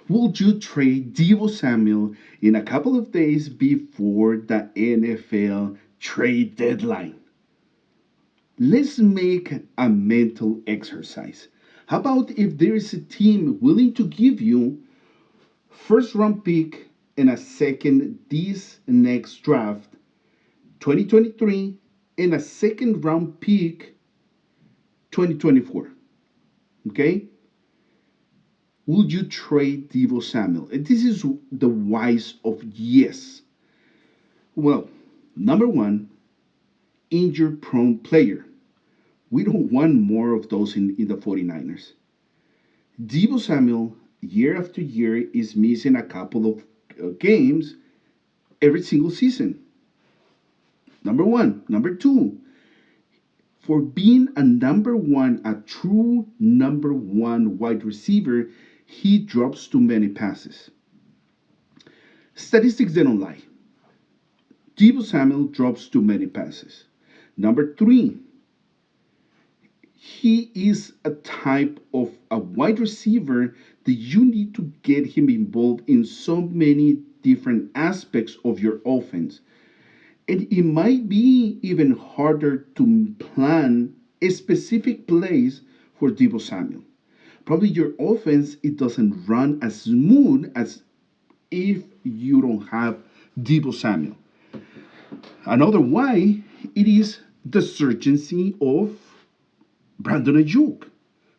Would you trade Deebo Samuel in a couple of days before the NFL trade deadline? Let's make a mental exercise. How about if there is a team willing to give you first round pick and a second this next draft 2023 and a second round pick 2024? Okay? Would you trade Devo Samuel? And this is the whys of yes. Well, number one, injury prone player. We don't want more of those in the 49ers. Devo Samuel, year after year, is missing a couple of games every single season. Number one. Number two, for being a number one, a true number one wide receiver, he drops too many passes. Statistics, they don't lie. Deebo Samuel drops too many passes. Number three, he is a type of a wide receiver that you need to get him involved in so many different aspects of your offense. And it might be even harder to plan a specific plays for Deebo Samuel. Probably your offense it doesn't run as smooth as if you don't have Deebo Samuel. Another why it is the surgency of Brandon Ayuk.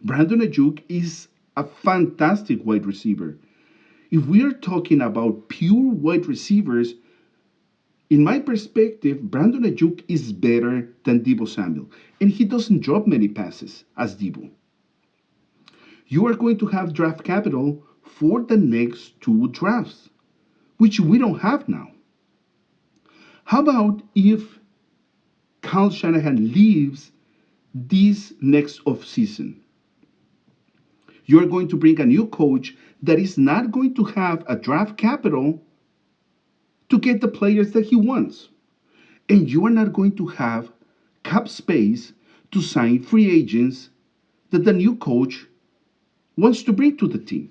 Brandon Ayuk is a fantastic wide receiver. If we are talking about pure wide receivers, in my perspective, Brandon Ayuk is better than Deebo Samuel, and he doesn't drop many passes as Deebo. You are going to have draft capital for the next two drafts, which we don't have now. How about if Kyle Shanahan leaves this next offseason? You're going to bring a new coach that is not going to have a draft capital to get the players that he wants. And you are not going to have cap space to sign free agents that the new coach wants to bring to the team.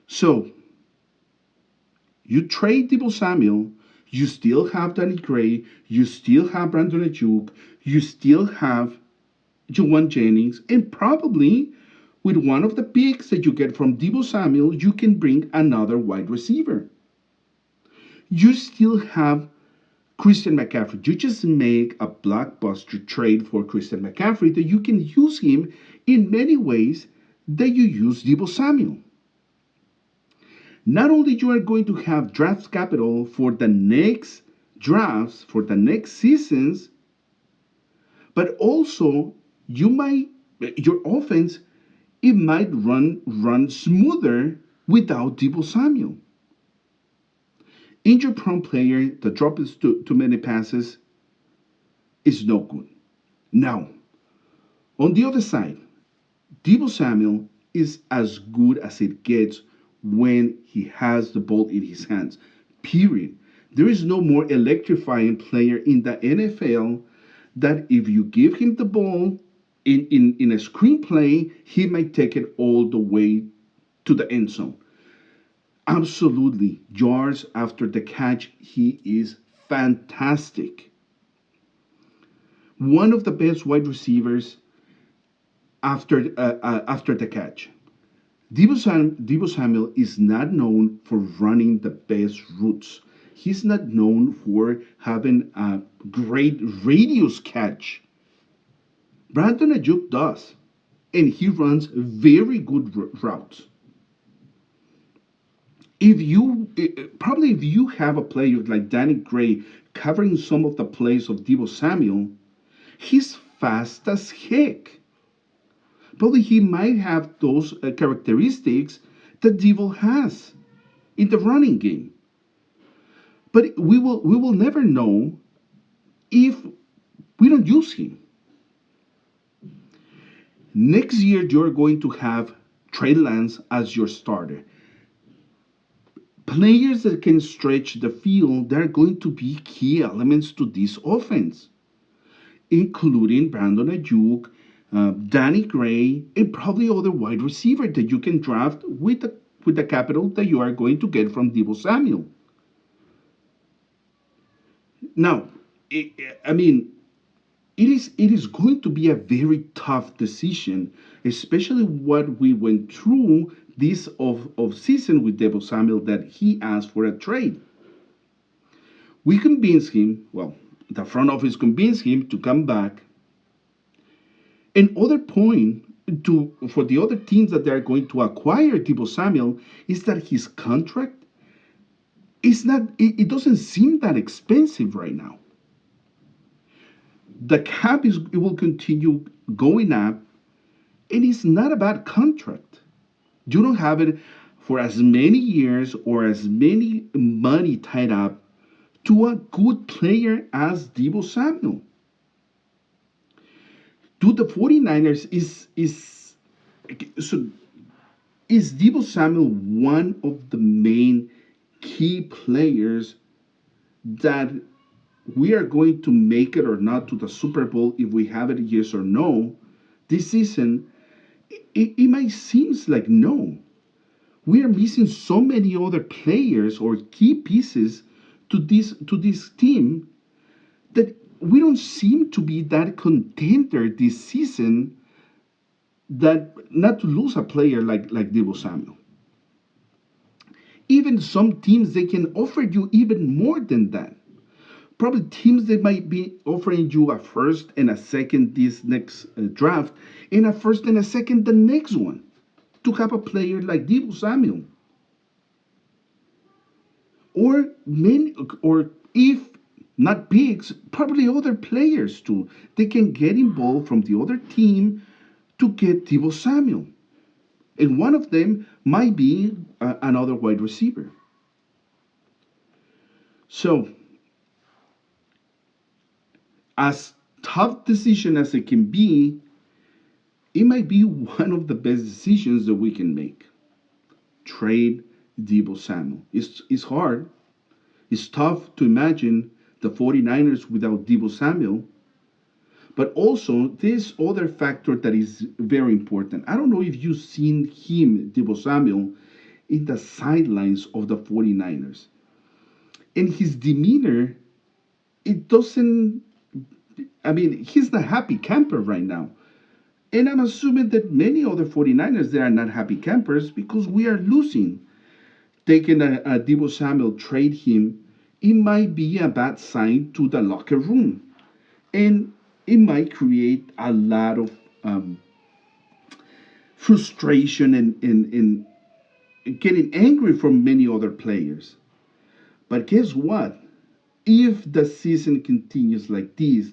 So, you trade Deebo Samuel, you still have Danny Gray, you still have Brandon Ayuk, you still have Juwan Jennings, and probably with one of the picks that you get from Deebo Samuel, you can bring another wide receiver. You still have Christian McCaffrey. You just make a blockbuster trade for Christian McCaffrey that you can use him in many ways that you use Deebo Samuel. Not only you are going to have draft capital for the next drafts, for the next seasons, but also you might your offense it might run smoother without Deebo Samuel. Injury prone player that drops too many passes is no good. Now, on the other side, Deebo Samuel is as good as it gets when he has the ball in his hands. Period. There is no more electrifying player in the NFL that if you give him the ball in a screenplay, he might take it all the way to the end zone. Absolutely. Yards after the catch, he is fantastic. One of the best wide receivers after the catch. Deebo Samuel is not known for running the best routes. He's not known for having a great radius catch. Brandon Ayuk does, and he runs very good routes. If you have a player like Danny Gray covering some of the plays of Deebo Samuel, he's fast as heck. Probably he might have those characteristics that Deebo has in the running game. But we will never know if we don't use him. Next year you're going to have Trey Lance as your starter. Players that can stretch the field, they're going to be key elements to this offense, including Brandon Ayuk, Danny Gray, and probably other wide receiver that you can draft with the capital that you are going to get from Deebo Samuel. Now, I mean, it is going to be a very tough decision, especially what we went through this of season with Deebo Samuel that he asked for a trade. We convinced him, well, the front office convinced him to come back. And other point to for the other teams that they are going to acquire Deebo Samuel is that his contract is not. It doesn't seem that expensive right now. The cap is it will continue going up, and it's not a bad contract. You don't have it for as many years or as many money tied up to a good player as Deebo Samuel. To the 49ers so is Deebo Samuel one of the main key players that we are going to make it or not to the Super Bowl if we have it yes or no this season? It might seem like no. We are missing so many other players or key pieces to this team that we don't seem to be that contender this season that not to lose a player like Deebo Samuel. Even some teams they can offer you even more than that. Probably teams that might be offering you a first and a second this next draft, and a first and a second the next one to have a player like Deebo Samuel, or many, or if not bigs, probably other players too. They can get involved from the other team to get Deebo Samuel, and one of them might be another wide receiver. So, as tough decision as it can be, it might be one of the best decisions that we can make. Trade Deebo Samuel. It's hard. It's tough to imagine the 49ers without Deebo Samuel. But also, this other factor that is very important. I don't know if you've seen him, Deebo Samuel, in the sidelines of the 49ers. And his demeanor, it doesn't, I mean, he's the happy camper right now. And I'm assuming that many other 49ers, they are not happy campers because we are losing. Taking a Deebo Samuel, trade him, it might be a bad sign to the locker room. And it might create a lot of frustration and getting angry from many other players. But guess what? If the season continues like this,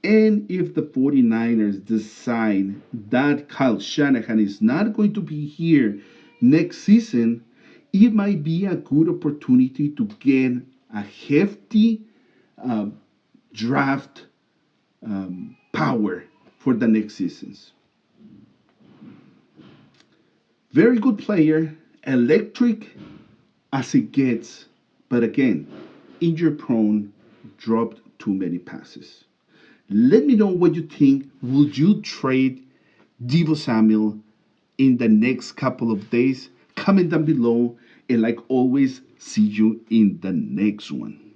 and if the 49ers decide that Kyle Shanahan is not going to be here next season, it might be a good opportunity to get a hefty uh, draft power for the next seasons. Very good player, electric as it gets, but again, injury prone, dropped too many passes. Let me know what you think. Would you trade Deebo Samuel in the next couple of days? Comment down below. And like always, see you in the next one.